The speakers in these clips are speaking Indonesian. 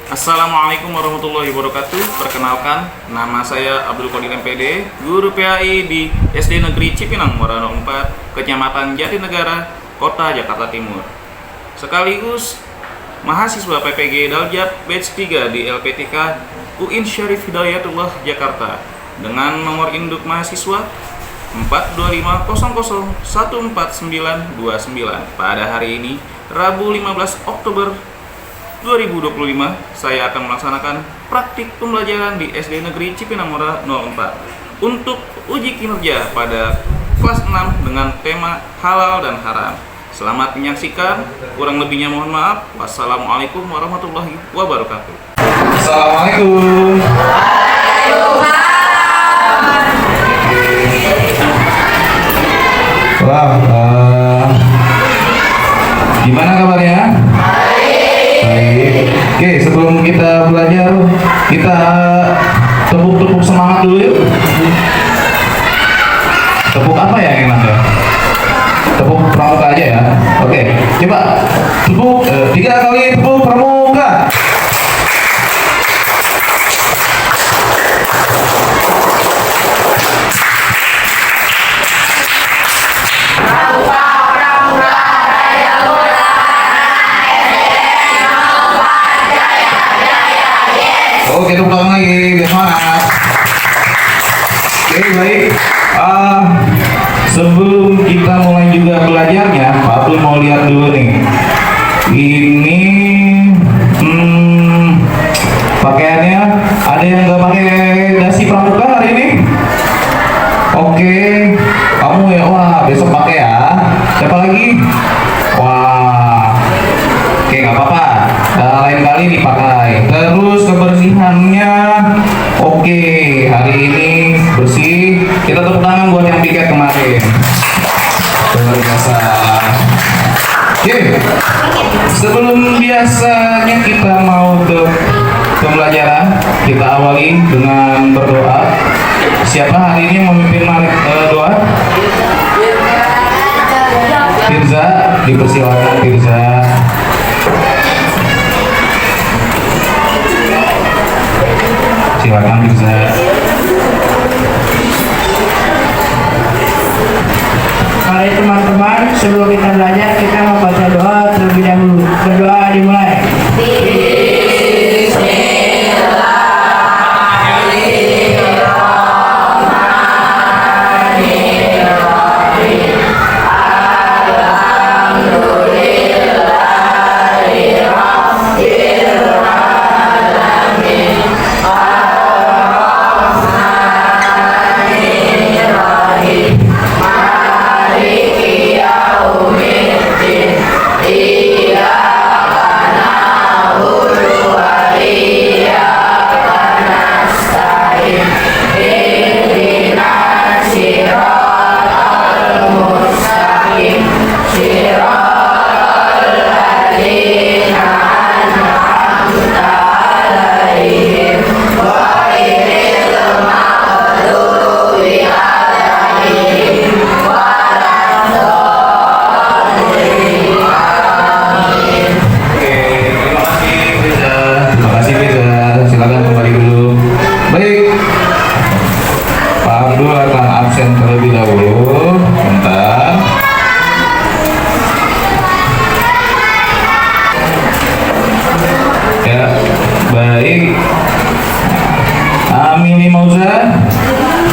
Assalamualaikum warahmatullahi wabarakatuh. Perkenalkan, nama saya Abdul Qadir MPD, guru PAI di SD Negeri Cipinang Muara 04, Kecamatan Jatinegara, Kota Jakarta Timur. Sekaligus mahasiswa PPG Daljab Batch 3 di LPTK UIN Syarif Hidayatullah Jakarta dengan nomor induk mahasiswa 425001499 pada hari ini, Rabu 15 Oktober 2025, saya akan melaksanakan praktik pembelajaran di SD Negeri Cipinang Muara 04 untuk uji kinerja pada kelas 6 dengan tema halal dan haram. Selamat menyaksikan, kurang lebihnya mohon maaf. Wassalamualaikum warahmatullahi wabarakatuh. Assalamualaikum. Wah, gimana kabarnya? Baik. Oke, sebelum kita belajar, kita tepuk-tepuk semangat dulu yuk. Tepuk apa ya yang enak ya? Tepuk pramuka aja ya. Oke, coba tepuk 3 kali tepuk pramuka. Oke, tepuk tangan lagi, biar semangat. Oke, baik. Sebelum kita mulai juga belajarnya, Pak Abdul mau lihat dulu nih. Ini pakaiannya ada yang nggak pakai dasi pramuka hari ini? Oke, kamu ya, wah besok pakai ya. Siapa lagi? Wah, oke nggak apa-apa. Lain kali dipakai. Terus kebersihannya, oke, hari ini bersih. Kita tepuk tangan buat yang piket kemarin. Luar biasa. Oke, sebelum biasanya kita mau ke pembelajaran, kita awali dengan berdoa. Siapa hari ini memimpin doa? Firza, dipersilakan Firza. Silakan Firza. Mari teman-teman, sebelum kita belajar, kita membaca doa terlebih dahulu. Berdoa dimulai.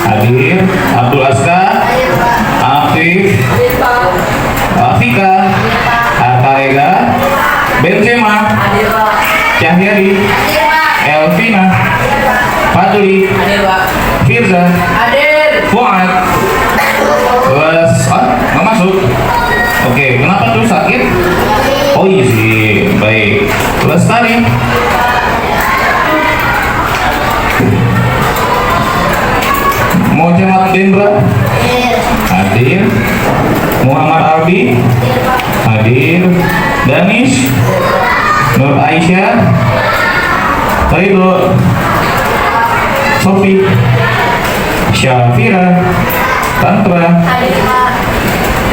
Hadir. Abdul Aska, Afif, Afika, Artarega, Benzema, Cahyadi, Elvina, Fadli, Firza, Fuad. Nggak masuk. Oke, kenapa tuh sakit? Oh iya sih, baik. Lestari, Muhammad Dendra, hadir. Muhammad Albi, hadir. Danish, Nur Aisyah, Ridho, Sofi, Syafira, Tantra,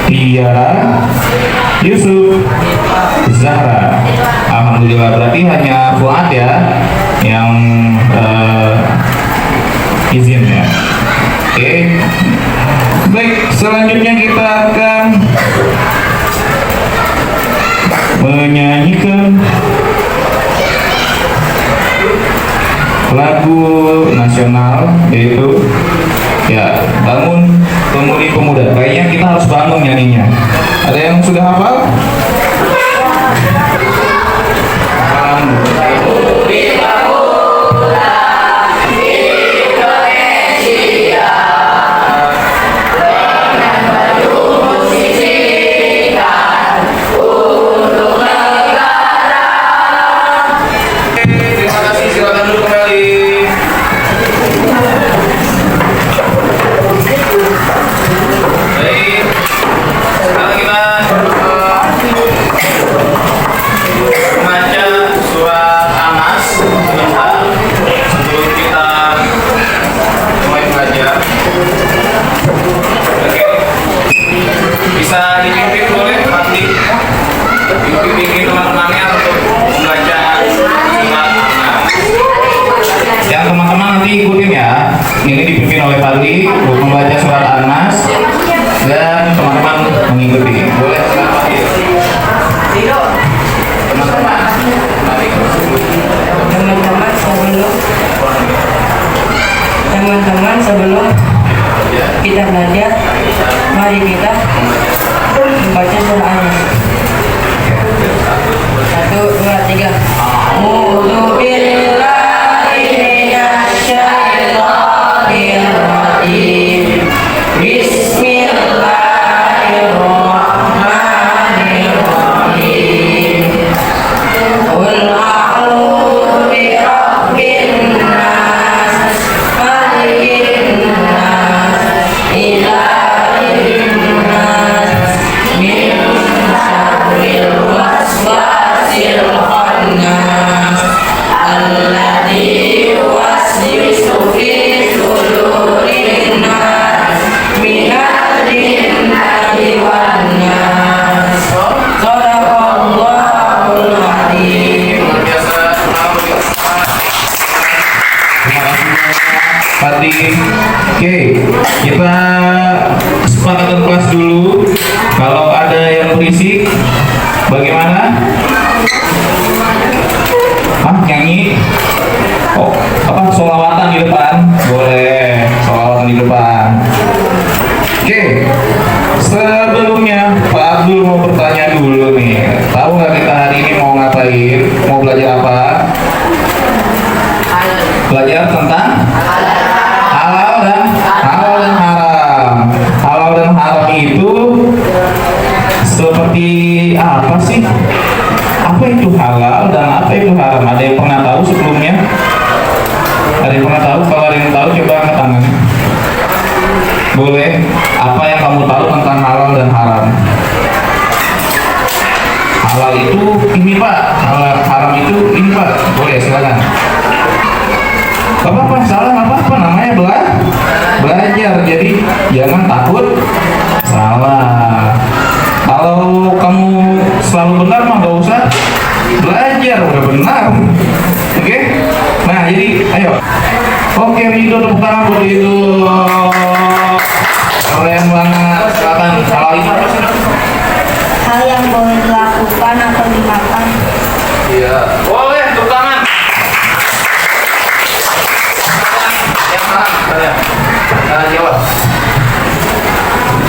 Tiara, Yusuf, Zahra. Alhamdulillah, berarti hanya Fuad ya yang izin ya. Oke. Baik, selanjutnya kita akan menyanyikan lagu nasional, yaitu ya Bangun Pemudi Pemuda. Kayaknya kita harus bangun nyanyinya. Ada yang sudah hafal? Terima kasih, silakan duduk kembali. Baik, sekarang kita membaca surat Anas sebentar sebelum kita mulai belajar. Oke, bisa dipimpin boleh Fatli, dipimpin teman-temannya untuk membaca surat Anas. Yang teman-teman nanti ikutin ya. Ini dipimpin oleh Fadli untuk membaca surat Anas dan teman-teman mengikuti. Boleh silakan Fadli. Teman-teman, mari. Teman-teman sebelum kita belajar, mari kita membaca surah An-Nas. 1, 2, 3. A'udzu billahi minasyaitonir rajim. Bismillahirrahmanirrahim. Qul a'udzu birabbin nas, malikin nas, ilahin nas, min syarril waswasil khannas, alladzi yuwaswisu fi sudurin nas, minal jinnati wan nas. Shadaqallahul adzim. Luar biasa. Terima kasih Fadli. Oke, kita kesepakatan kelas dulu. Kalau ada yang berisik, bagaimana? Nyanyi? Oh, apa sholawatan di depan? Boleh, sholawatan di depan. Oke, sebelumnya Pak Abdul mau bertanya dulu nih. Tahu nggak kita hari ini mau ngapain? Mau belajar apa? Belajar tentang halal dan haram. Halal dan haram itu seperti apa sih? Apa itu halal dan apa itu haram? Ada yang pernah tahu sebelumnya? Ada yang pernah tahu? Kalau ada yang tahu coba angkat tangan. Boleh. Apa yang kamu tahu tentang halal dan haram? Halal itu ini Pak, haram itu ini Pak. Boleh, silakan. Gak apa-apa, salah gak apa-apa, namanya belajar. Jadi jangan takut salah. Kalau kamu selalu benar mah gak usah belajar, udah benar. Oke? Nah jadi ayo. Oke, Rido, tepuk tangan buat Rido. Keren banget. Silakan. Halal itu apa sih? Hal yang boleh dilakukan atau dimakan. Iya. Boleh, tepuk tangan. Yang haram, kalian. Jawab.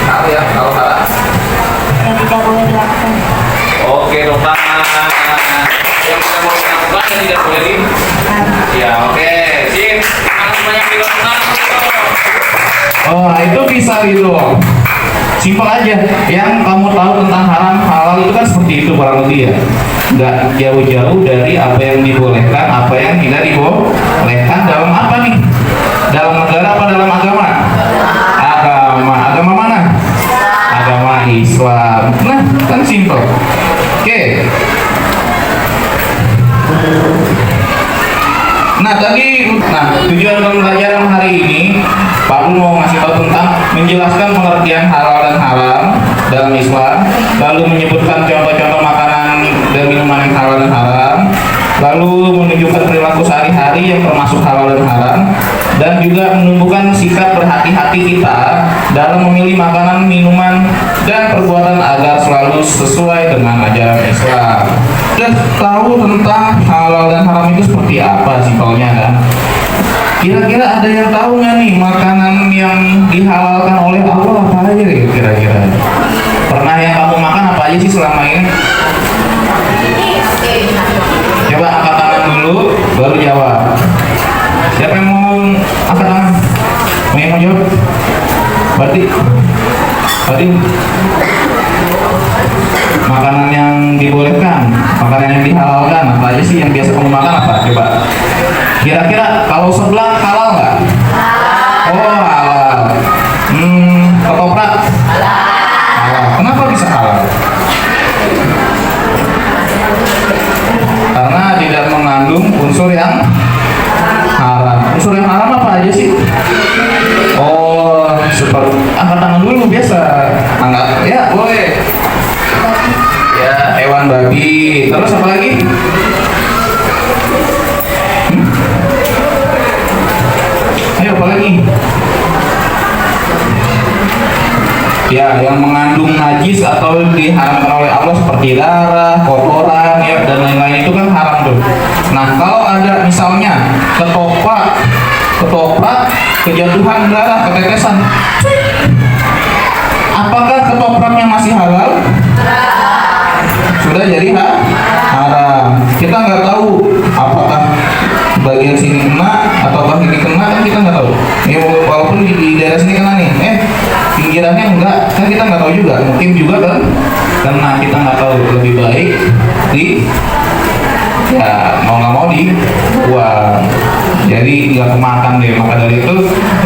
Tahu ya, kalau haram. Yang tidak boleh dilakukan. Oke, tepuk tangan. Yang tidak boleh dilakukan dan tidak boleh di. Ya, oke. Sip. Tangan sebanyak dilakukan. Oh, itu bisa gitu. Simpel aja. Yang kamu tahu tentang haram halal itu kan seperti itu kurang lebih ya. Nggak jauh-jauh dari apa yang dibolehkan, apa yang tidak dibolehkan dalam apa nih? Dalam negara apa dalam agama? Agama mana? Agama Islam. Nah, kan simpel. Oke. Nah, tujuan pembelajaran hari ini Pak Dul mau ngasih tahu tentang menjelaskan pengertian halal dan haram dalam Islam, lalu menyebutkan contoh-contoh makanan dan minuman yang halal dan haram, lalu menunjukkan perilaku sehari-hari yang termasuk halal dan haram, dan juga menumbuhkan sikap berhati-hati kita dalam memilih makanan, minuman, dan perbuatan agar selalu sesuai dengan ajaran Islam. Sudah tahu tentang halal dan haram itu seperti apa simpelnya kan? Kira-kira ada yang tahu nggak nih makanan yang dihalalkan oleh Allah apa aja deh kira-kira? Pernah yang kamu makan apa aja sih selama ini? Coba angkat tangan dulu, baru jawab. Siapa yang mau angkat tangan? Mau jawab? Berarti makanan yang dibolehkan, makanan yang dihalalkan apa aja sih yang biasa kamu makan apa? Coba. Kira-kira kalau sebelah halal nggak? Oh halal. Ketoprak? Halal. Kenapa bisa halal? Karena tidak mengandung unsur yang haram. Unsur yang haram apa aja sih? Oh, seperti angkat tangan dulu biasa. Angkat, ya boleh. Ya, hewan babi. Terus apa lagi? Ayo apa lagi? Ya, yang mengandung najis atau diharamkan oleh Allah seperti darah, kotoran, ya dan lain-lain itu kan haram tuh. Nah, kalau ada misalnya ketoprak kejatuhan darah, ketetesan, apakah ketopraknya masih halal? Sudah jadi haram. Kita nggak tahu apakah bagian sini kena ataukah ini kena, kan kita nggak tahu. Ya walaupun di daerah sini kena nih, pinggirannya enggak, kan kita nggak tahu juga. Mungkin juga kan karena kita nggak tahu, lebih baik ya mau nggak mau dibuang. Jadi nggak kemakan deh. Maka dari itu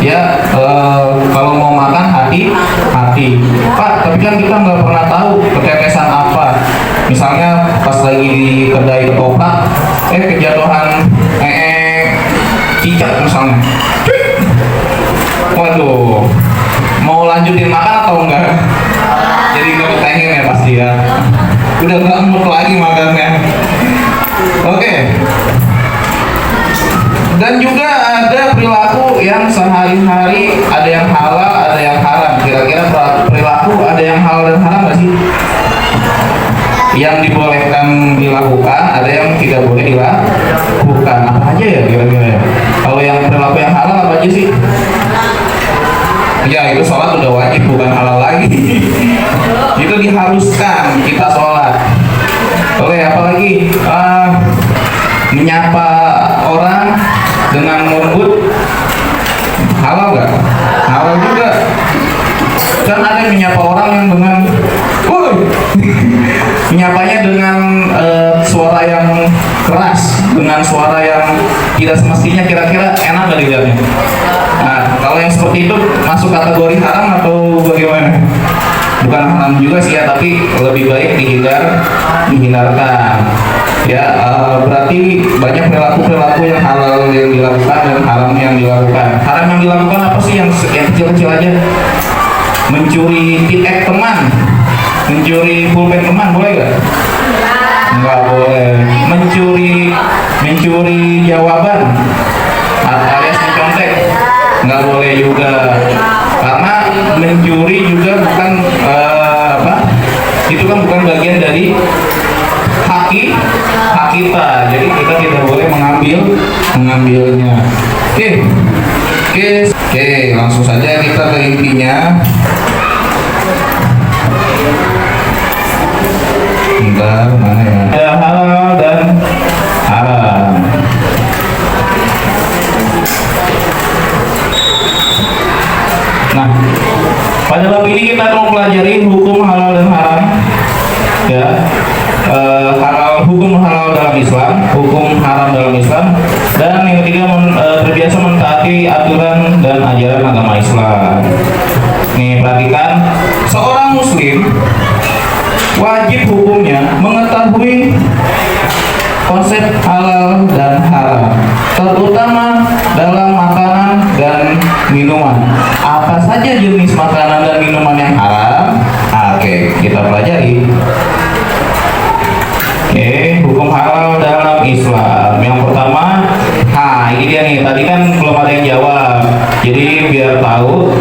ya kalau mau makan hati-hati. Pak, tapi kan kita nggak pernah tahu ketetesan apa. Misalnya pas lagi di kedai ketoprak, kejatuhan cicak misalnya. Waduh, mau lanjutin makan atau enggak? Jadi nggak pengen ya pasti ya. Udah nggak mood lagi makannya. Oke. Dan juga ada perilaku yang sehari-hari ada yang halal, ada yang haram. Kira-kira perilaku ada yang halal dan haram nggak sih? Yang dibolehkan dilakukan, ada yang tidak boleh dilakukan. Apa aja ya kira-kira ya? Kalau yang perilaku yang halal apa aja sih? Ya itu sholat udah wajib, bukan halal lagi. Itu diharuskan kita sholat. Oke, apalagi menyapa orang dengan lembut halal nggak? Halal juga. Kan ada yang menyapa orang yang dengan menyapanya dengan suara yang keras, dengan suara yang tidak semestinya. Kira-kira enak nggak dilihatnya? Nah, kalau yang seperti itu masuk kategori haram atau bagaimana? Bukan haram juga sih ya, tapi lebih baik dihindarkan. Ya, berarti banyak perilaku yang halal yang dilakukan dan haram yang dilakukan. Haram yang dilakukan apa sih? Yang kecil-kecil aja. Mencuri tiket teman, mencuri pulpen teman, boleh nggak? Nggak boleh. Mencuri jawaban alias mencontek, nggak boleh juga. Karena mencuri juga bukan itu kan bukan bagian dari hak kita. Jadi kita tidak boleh mengambilnya. Oke, langsung saja kita ke intinya. Bentar, mana ya? Ada halal dan haram. Nah, pada bab ini kita akan mempelajari hukum halal dan haram. Ya, hukum halal dalam Islam, hukum haram dalam Islam, dan yang ketiga terbiasa mentaati aturan dan ajaran agama Islam. Nih perhatikan, seorang Muslim wajib hukumnya mengetahui konsep halal dan haram. terutama dalam makanan dan minuman. Apa saja jenis makanan dan minuman yang haram? Oke, kita pelajari. Oke, hukum halal dalam Islam. Yang pertama, ini dia nih. Tadi kan belum ada yang jawab. Jadi biar tahu,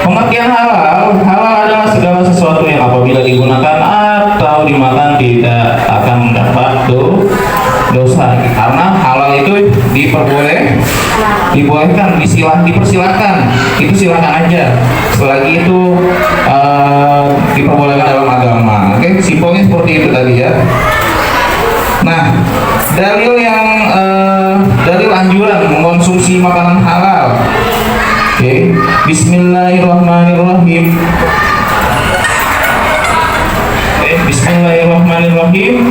pengertian halal, halal adalah segala sesuatu yang apabila digunakan atau dimakan tidak akan mendapat dosa. Karena halal itu dibolehkan, dipersilakan. Itu silakan aja. Selagi itu diperbolehkan dalam agama. Oke, simpelnya seperti itu tadi ya. Nah, dalil anjuran mengkonsumsi makanan halal. Oke, Bismillahirrahmanirrahim. Bismillahirrahmanirrahim.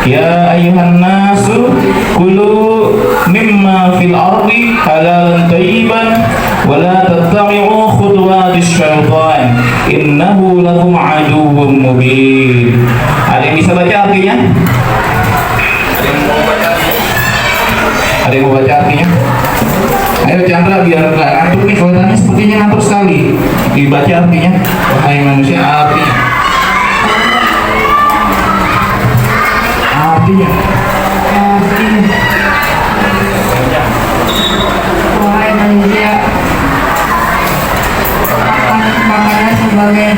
Ya ayuhan nasu kulu mimma fil ardi halalan thayyiban wa la tattabi'u khutuwatis syaitan innahu lakum aduwwum mubin. Ada yang bisa baca artinya? Ada yang mau baca artinya? Ayo Chandra, biar nggak ngantuk nih, kelihatannya sepertinya ngantuk sekali. Dibaca artinya, wahai manusia, artinya. Wahai manusia, makanan sebagai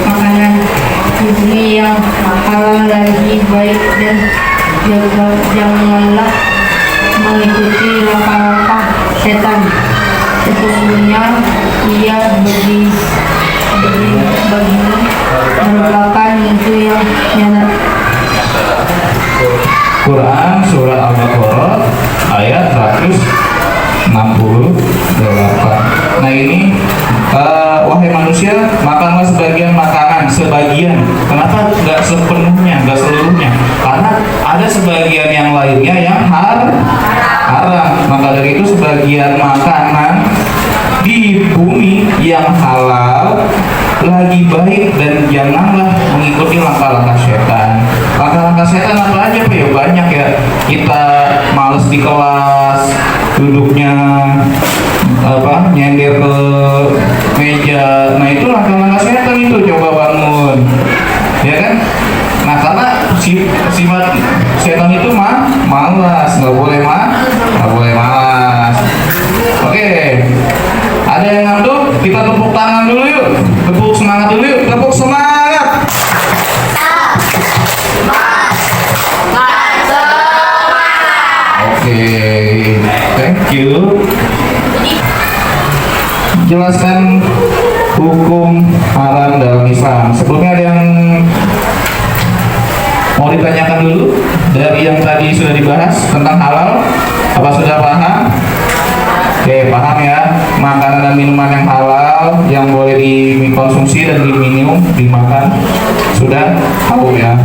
makanan di bumi yang halal lagi baik, dan janganlah mengikuti langkah-langkah setan. Sesungguhnya ia bagimu merupakan itu yang nyata. Quran Surah Al-Baqarah ayat 168. Nah ini, wahai manusia, makanlah sebagian makanan, sebagian. Kenapa nggak sepenuhnya, nggak seluruhnya? Karena ada sebagian yang lainnya yang haram. Maka dari itu sebagian makanan di bumi yang halal lagi baik, dan janganlah mengikuti langkah-langkah setan. Langkah-langkah setan apa aja Pak? Ya banyak ya. Kita males di kelas, duduknya nyender ke meja. Nah itu langkah-langkah setan itu, coba bangun. Ya kan? Nah karena sifat setan itu malas, nggak boleh malas. Oke. Ada yang ngantuk? Kita tepuk tangan dulu yuk. Tepuk semangat dulu yuk. Tepuk semangat. Oke, thank you. Jelaskan hukum haram dalam Islam. Sebelumnya ada yang mau ditanyakan dulu dari yang tadi sudah dibahas tentang halal? Apa sudah paham? Oke, paham ya. Makanan dan minuman yang halal yang boleh dikonsumsi dan diminum, dimakan, sudah tahu ya.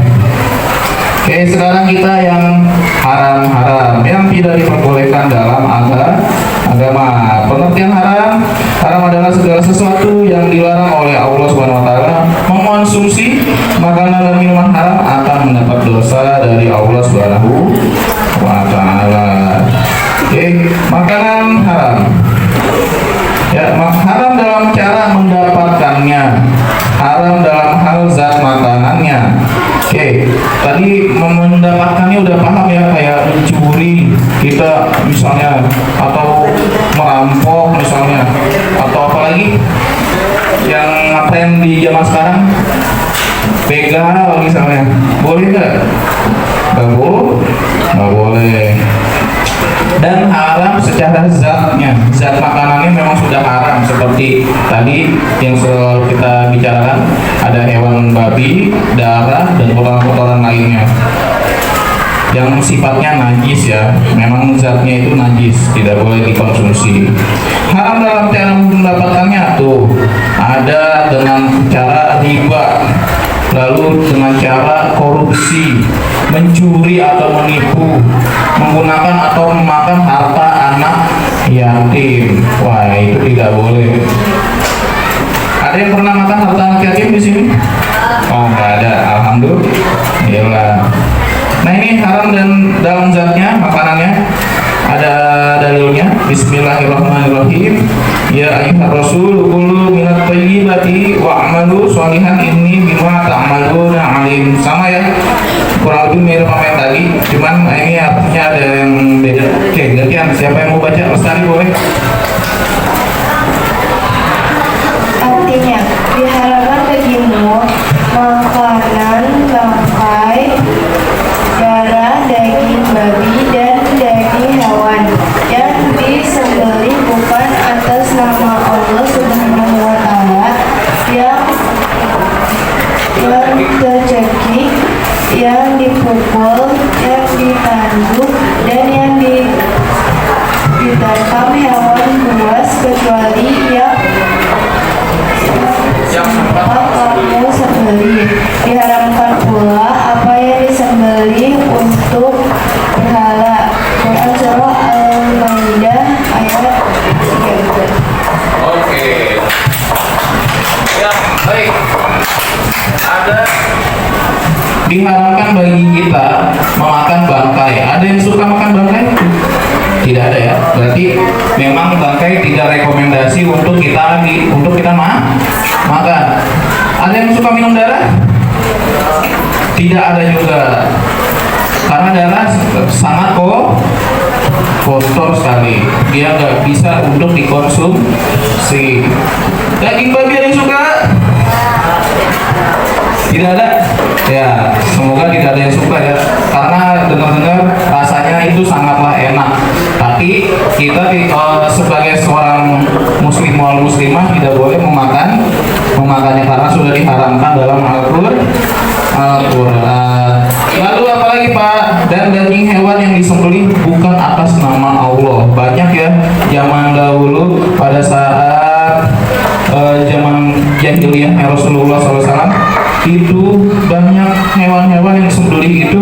Oke, sekarang kita yang haram-haram, yang tidak diperbolehkan dalam agama. Pengertian haram adalah segala sesuatu yang dilarang oleh Allah Subhanahu wa taala. Mengkonsumsi makanan dan minuman haram akan mendapat dosa dari Allah Subhanahu wa taala. Oke, makanan haram. Ya, haram dalam cara mendapatkannya, haram dalam hal zat makanannya. Oke, tadi mendapatkannya udah paham ya, kayak mencuri kita misalnya, atau merampok misalnya, atau apalagi yang ngetren di zaman sekarang, begal misalnya, boleh nggak? Nggak boleh. Dan haram secara zatnya, zat makanannya memang sudah haram, seperti tadi yang selalu kita bicarakan, ada hewan babi, darah, dan kotoran-kotoran lainnya yang sifatnya najis ya, memang zatnya itu najis, tidak boleh dikonsumsi. Haram dalam cara mendapatkannya tuh ada dengan cara riba, lalu dengan cara korupsi, mencuri atau menipu, menggunakan atau memakan harta anak yatim. Wah, itu tidak boleh. Ada yang pernah makan harta anak yatim di sini? Oh, nggak ada. Alhamdulillah. Nah ini haram dan dalam zatnya, makanannya ada dalilnya. Bismillahirrahmanirrahim. Ya ayyuhar rasul kulu minat thayyibati wa'malu sholihan inni bima ta'maluna alim. Sama ya, kurang lebih mirip sama yang tadi, cuman ini artinya ada yang beda. Oke, gantian. Siapa yang mau baca? Lestari boleh. Artinya, diharapkan bagimu makanan bangkai, darah, daging babi, dan daging hewan yang disembelih bukan atas nama Allah Subhanahu wa Ta'ala, yang tercekik, yang dipukul, yang ditanduk, dan yang ditancap hewan buas kecuali yang kamu sembelih. Diharamkan pula apa yang disembelih untuk berhala. Quran surah Al-Maidah ayat 3. Oke. Ya, baik. Ada diharamkan bagi kita memakan bangkai. Ada yang suka makan bangkai? Tidak ada ya. Berarti memang bangkai tidak rekomendasi untuk kita makan. Ada yang suka minum darah? Tidak ada juga. Karena darah sangat kotor sekali. Dia nggak bisa untuk dikonsumsi. Daging babi ada yang suka? Tidak ada. Ya, semoga tidak ada yang suka ya. Karena dengar-dengar rasanya itu sangatlah enak. Tapi kita sebagai seorang muslim wal muslimah tidak boleh memakannya karena sudah diharamkan dalam Al-Qur'an. Lalu apalagi Pak? Dan daging hewan yang disembelih bukan atas nama Allah. Banyak ya zaman dahulu pada saat zaman jahiliyah Rasulullah SAW itu banyak hewan-hewan yang disembelih itu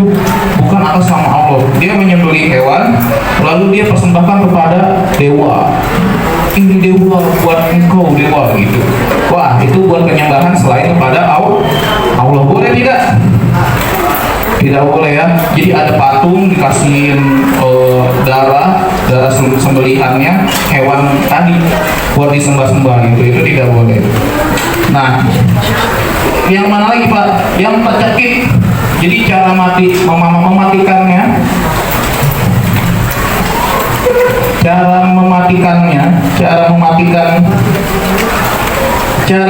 bukan atas nama Allah. Dia menyembelih hewan lalu dia persembahkan kepada dewa. Ini dewa buat engkau dewa gitu. Wah, itu buat penyembahan selain kepada Allah. Boleh tidak? Tidak boleh ya. Jadi ada patung dikasihin darah sembelihannya hewan tadi buat disembah-sembah gitu. Itu tidak boleh. Nah, yang mana lagi Pak? Yang tercekik. Jadi cara mematikannya. Cara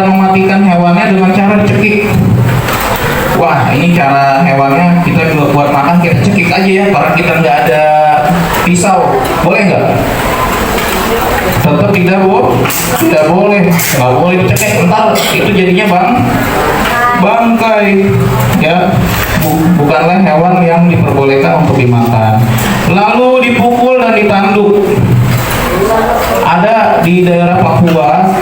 mematikan hewannya dengan cara dicekik. Wah, ini cara hewannya kita juga buat makan kita cekik aja ya, karena kita nggak ada pisau. Boleh nggak? Tetap tidak boleh. Nggak boleh dicekik, ntar itu jadinya bangkai ya. Bukanlah hewan yang diperbolehkan untuk dimakan. Lalu dipukul dan ditanduk. Ada di daerah Papua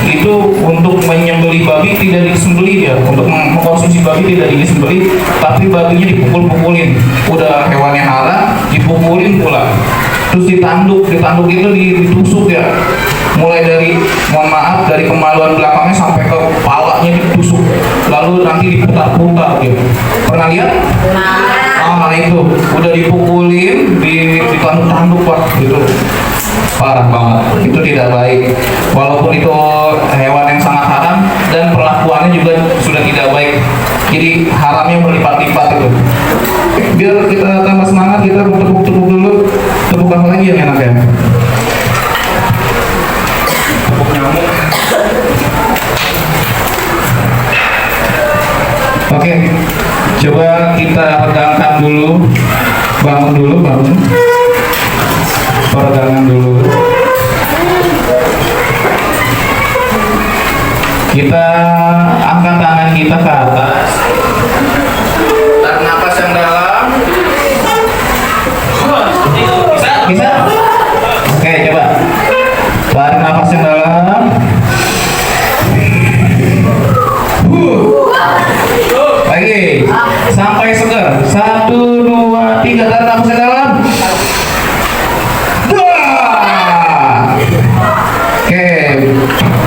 itu untuk menyembelih babi tidak disembelih ya, untuk mengkonsumsi babi tidak disembelih, tapi babinya dipukul-pukulin. Udah hewannya haram, dipukulin pula. Terus ditanduk itu ditusuk ya. Mulai dari, mohon maaf, dari kemaluan belakangnya sampai ke kepalanya ditusuk. Lalu nanti diputar-putar gitu. Pernah lihat? Nah itu, udah dipukulin, ditanduk-tanduk Pak gitu. Parah banget, itu tidak baik. Walaupun itu hewan yang sangat haram dan perlakuannya juga sudah tidak baik. Jadi haramnya berlipat-lipat itu. Biar kita tambah semangat, kita tepuk-tepuk dulu. Tepuk apa lagi yang enak ya? Tepuk nyamuk. Oke, coba kita regangkan dulu. Bangun. Peregangan dulu. Kita angkat tangan kita ke atas. Tarik nafas yang dalam. Bisa? Oke, coba. Tarik nafas yang dalam. Lagi. Sampai segar. 1, 2, 3. Tarik nafas yang dalam.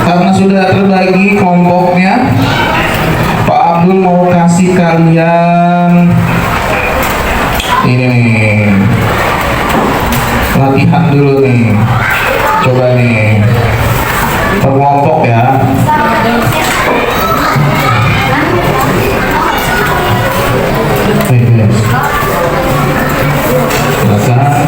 Karena sudah terbagi kelompoknya, Pak Abdul mau kasih kalian Ini nih. Latihan dulu nih. Coba nih. Berkelompok ya. Silakan.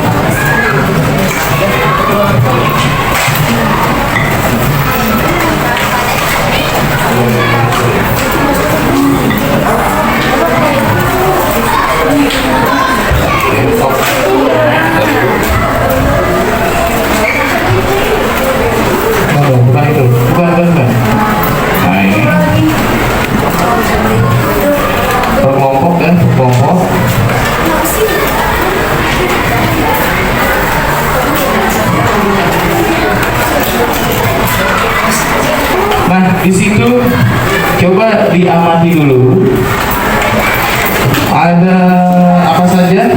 Bukan itu, bukan. Nah ini berkelompok ya, berkelompok. Nah di situ coba diamati dulu. Ada apa saja?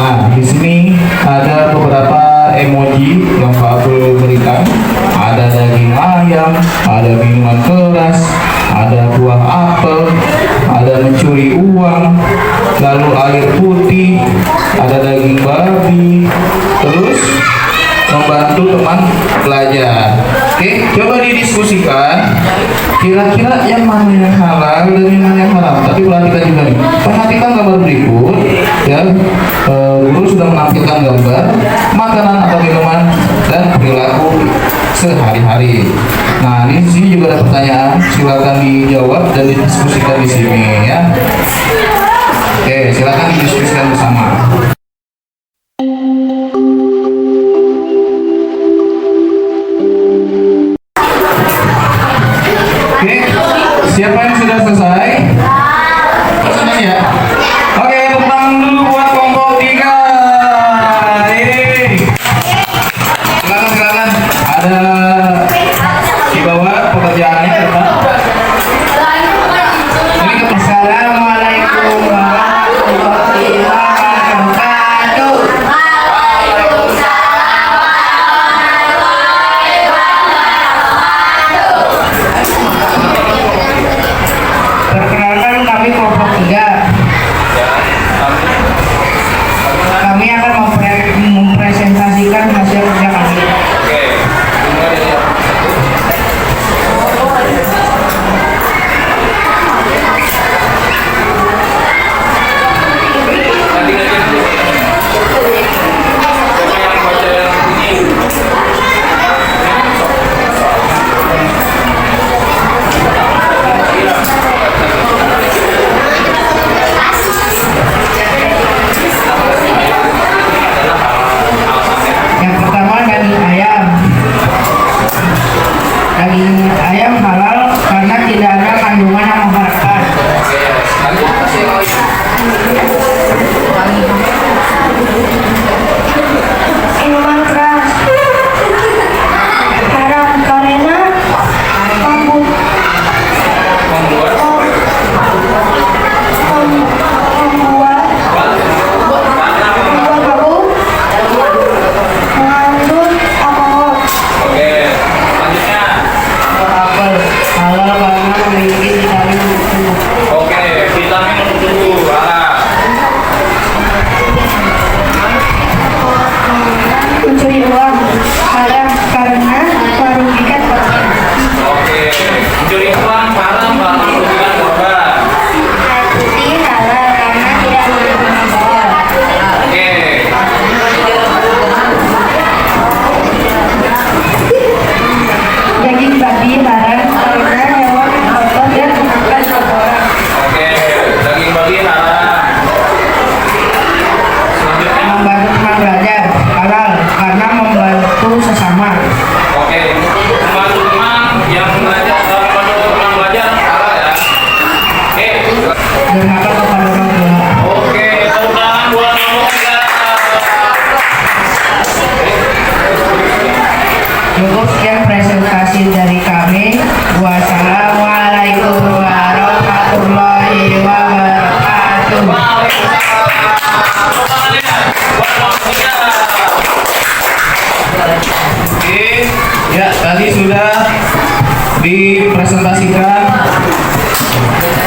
Nah, di sini ada beberapa emoji yang Pak Abdul berikan. Ada daging ayam, ada minuman keras, ada buah apel, ada mencuri uang, lalu air putih, ada daging babi, terus membantu teman belajar. Oke, coba didiskusikan. Kira-kira yang mana yang halal dan yang mana yang haram. Tapi perhatikan juga nih. Perhatikan gambar berikut. Ya, guru sudah menampilkan gambar makanan atau minuman dan perilaku sehari-hari. Nah, di sini juga ada pertanyaan. Silakan dijawab dan didiskusikan di sini ya. Oke, silakan didiskusikan bersama. Oke, siapa yang sudah selesai? Selesai ya? Oke, tepuk tangan dulu buat kelompok 3. Silakan. Ada di bawah pekerjaannya coba. Ini ke Assalamualaikum warahmatullahi wabarakatuh. Perkenalkan kami kelompok 3. Kami akan mempresentasikan hasil kerja kami. Yang pertama daging ayam. Daging ayam halal karena tidak ada kandungan yang membahayakan. Minuman keras haram karena membuat bau mengandung alkohol. Apel halal karena memiliki vitamin tubuh. Mencuri uang haram karena merugikan korban. Air putih halal karena tidak mengandung alkohol. Daging babi haram karena hewan kotor dan memakan kotoran. Membantu teman belajar halal karena membantu sesama. Durhaka kepada orang tua. Cukup sekian presentasi dari kami. Wassalamualaikum warahmatullahi wabarakatuh. Oke, ya tadi sudah dipresentasikan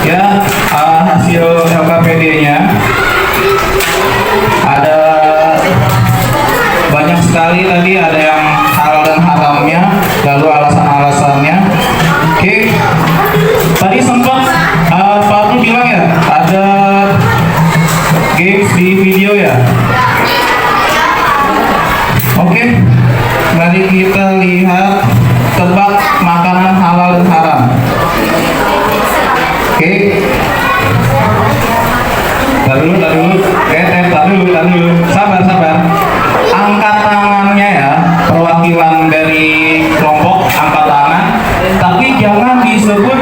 ya hasil LKPD-nya. Ada banyak sekali tadi, ada yang halal dan haramnya, lalu alasan-alasannya. Oke, tadi sempat Pak Abdul bilang ya, ada games di video ya. Oke, mari kita lihat tebak makanan halal dan haram. Oke. Tar dulu. Tar dulu. Sabar. Angkat tangannya ya, perwakilan dari kelompok angkat tangan. Tapi jangan disebut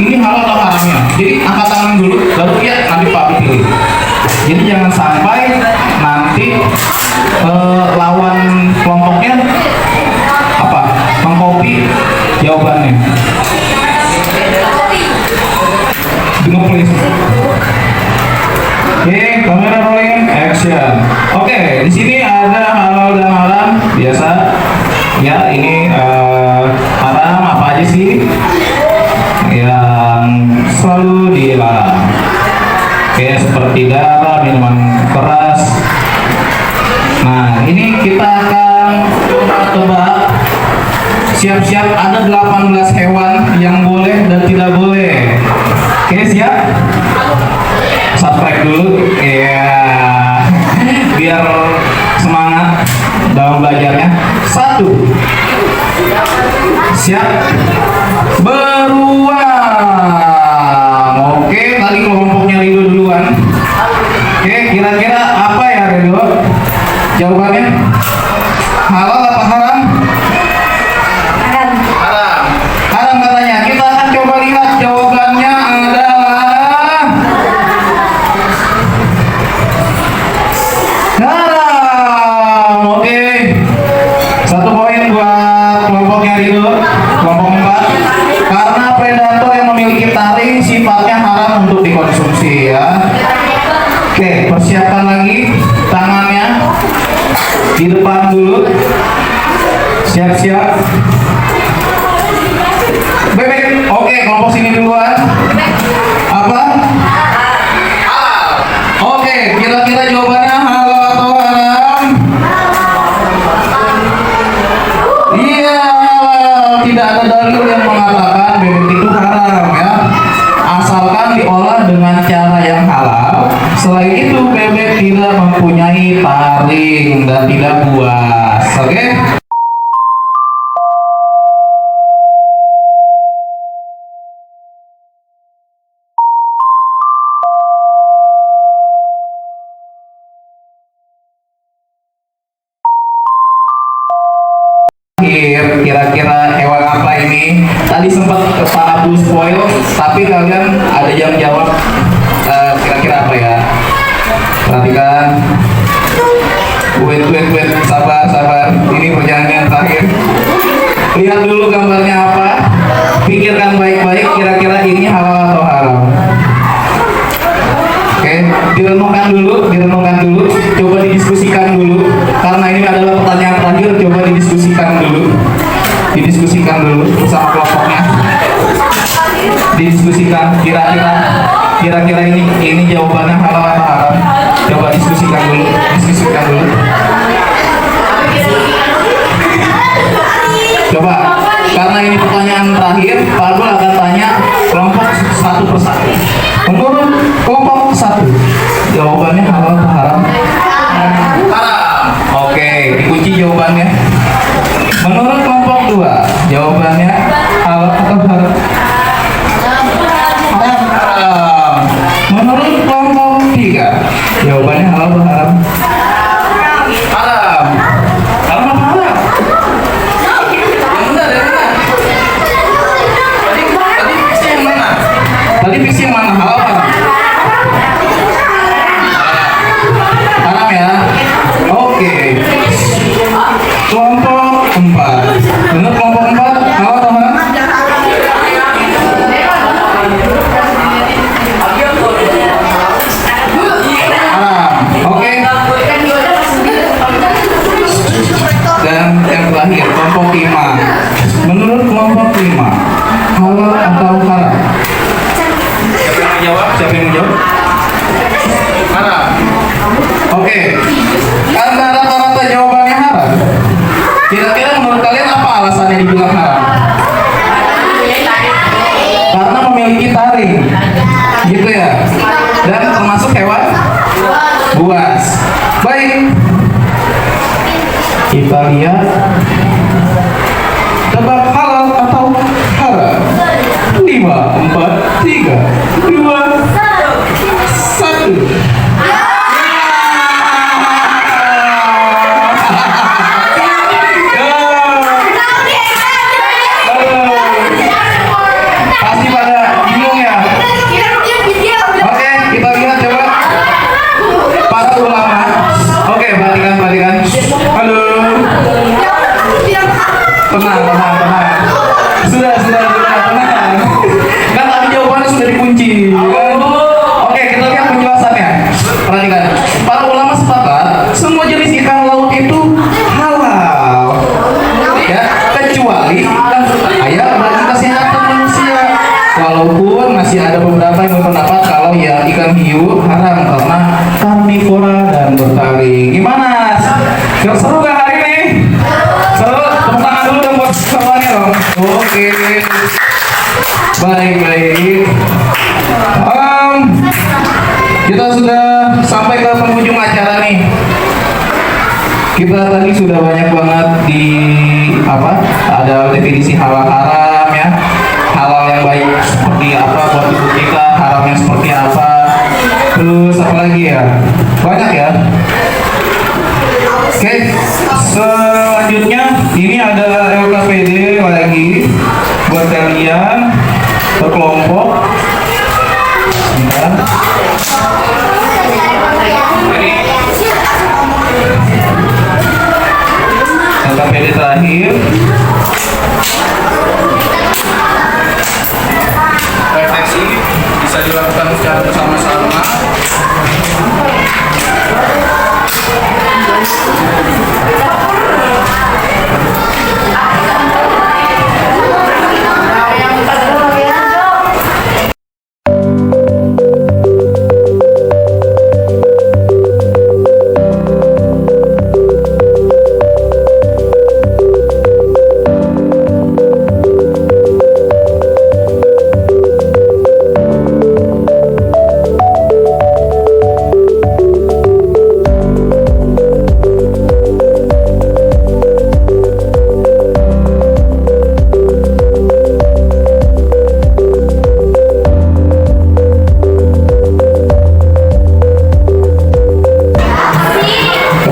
ini halal atau haramnya. Jadi angkat tangan dulu, baru ya nanti Pak pilih. Jadi jangan sampai nanti lawan kelompoknya apa? Mengcopy jawabannya. Dengar please. Oke, kamera rolling, action. Oke, di sini ada halal dan haram biasa. Ya, ini haram apa aja sih? Yang selalu dilarang. Oke, seperti darah, minuman keras. Nah, ini kita akan tebak. Siap-siap, ada 18 hewan yang boleh dan tidak boleh. Oke, siap? Subscribe dulu ya, biar semangat dalam belajarnya. 1. Siap, beruang. Oke, tadi kelompoknya Ridho duluan. Oke, kira-kira apa ya Ridho jawabannya? Halal apa haram? Haram katanya. Kita akan coba lihat jawabannya adalah haram. Oke, 1 poin buat kelompoknya Ridho, kelompok 4. Karena predator yang memiliki taring sifatnya haram untuk dikonsumsi ya. Oke, persiapkan lagi tangannya di depan dulu. Siap-siap. Bebek. Oke, kelompok sini duluan. Apa? Oke, kira-kira jawabannya halal atau haram? Iya, halal. Tidak ada dalil yang mengatakan bebek itu haram ya. Asalkan diolah dengan cara yang halal. Selain itu, bebek tidak mempunyai taring dan tidak buas. Oke? Kira-kira hewan apa ini? Tadi sempat ke Pak Abu spoil, tapi kalian ada yang jawab kira-kira apa ya? Perhatikan. Wait, sabar. Ini perjalanan yang terakhir. Lihat dulu gambarnya apa. Pikirkan baik-baik, kira-kira ini halal atau haram. Oke, direnungkan dulu. Coba didiskusikan dulu. Karena ini adalah pertanyaan terakhir, coba didiskusikan dulu bersama kelompoknya. Didiskusikan kira-kira ini jawabannya halal atau haram. Coba diskusikan dulu. Coba, karena ini pertanyaan terakhir, Pak Abdul akan tanya kelompok satu persatu. Menurut kelompok 1, jawabannya halal atau haram? Haram. Oke, dikunci jawabannya. Menurut kelompok 2, jawabannya halal atau haram? Haram. Menurut kelompok 3, jawabannya halal atau haram? Haram. Haram apa halal? Yang benar. Tadi fiksi yang mana? Halal apa? Haram ya. Oke. Kelompok 4. Menurut kelompok 4, halal atau haram? Haram. Oke. Dan yang terakhir, kelompok 5. Menurut kelompok 5, halal atau haram? jawab? Siapa yang mau jawab? Haram. Oke. Karena rata-rata jawabannya haram. Kira-kira menurut kalian apa alasannya dibilang haram? Karena memiliki taring. Gitu ya. Dan termasuk hewan buas. Baik. Kita lihat. Tebak halal atau haram? 5, 4, 3, 2, 1. Pasti pada bingung ya. Oke, kita lihat coba para ulama. Oke, perhatikan. Halo. Tenang. Sudah, tenang. Kan tadi jawabannya sudah dikunci. Kan? Oke, kita lihat penjelasannya. Perhatikan. Para ulama sepakat semua jenis ikan laut itu halal. Ya, kecuali ikan berbahaya bagi kesehatan manusia. Walaupun masih ada beberapa yang berpendapat kalau ya ikan hiu haram karena karnivora dan bertaring. Gimana? Seru gak hari ini? Seru? Tepuk tangan dulu dong buat semuanya dong. Oke. Baik. Kita sudah sampai ke penghujung acara nih. Kita tadi sudah banyak banget di ada definisi halal haram ya. Halal yang baik seperti apa buat tubuh kita, haram yang seperti apa. Terus apa lagi ya? Banyak ya. Oke, selanjutnya ini ada LKPD lagi buat kalian berkelompok. Bentar. LKPD terakhir. Refleksi bisa dilakukan secara bersama-sama.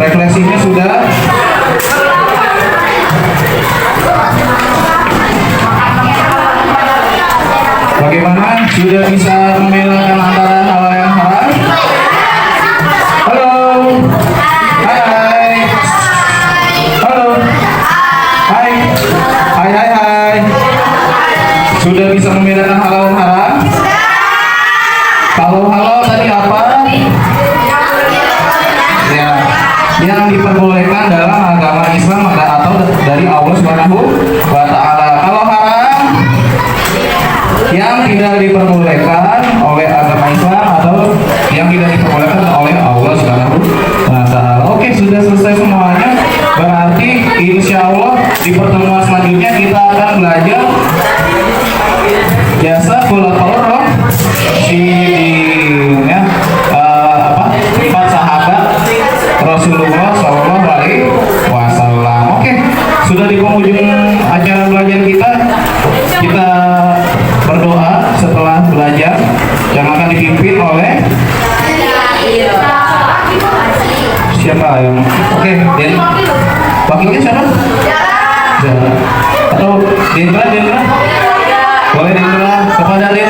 Refleksinya sudah. Bagaimana? Sudah bisa membedakan antara halal yang haram? Halo. Hai. Halo. Hai. Sudah bisa membedakan halal dan haram? Kalau halal tadi apa? Ya, yang diperbolehkan dalam agama Islam atau dari Allah Subhanahu wa Ta'ala. Kalau haram, yang tidak diperbolehkan oleh agama Islam atau yang tidak diperbolehkan oleh Allah Subhanahu wa Ta'ala. Oke, sudah selesai semuanya. Berarti insya Allah di pertemuan selanjutnya kita akan belajar jasa khulafaur rasyidin ya. Empat sahabat Rasulullah Shallallahu Alaihi Wasallam. Oke, sudah di penghujung acara belajar kita berdoa setelah belajar yang akan dipimpin oleh siapa yang? Oke, dan wakilnya siapa? Atau Dendra? Boleh Dendra kepada Dendra.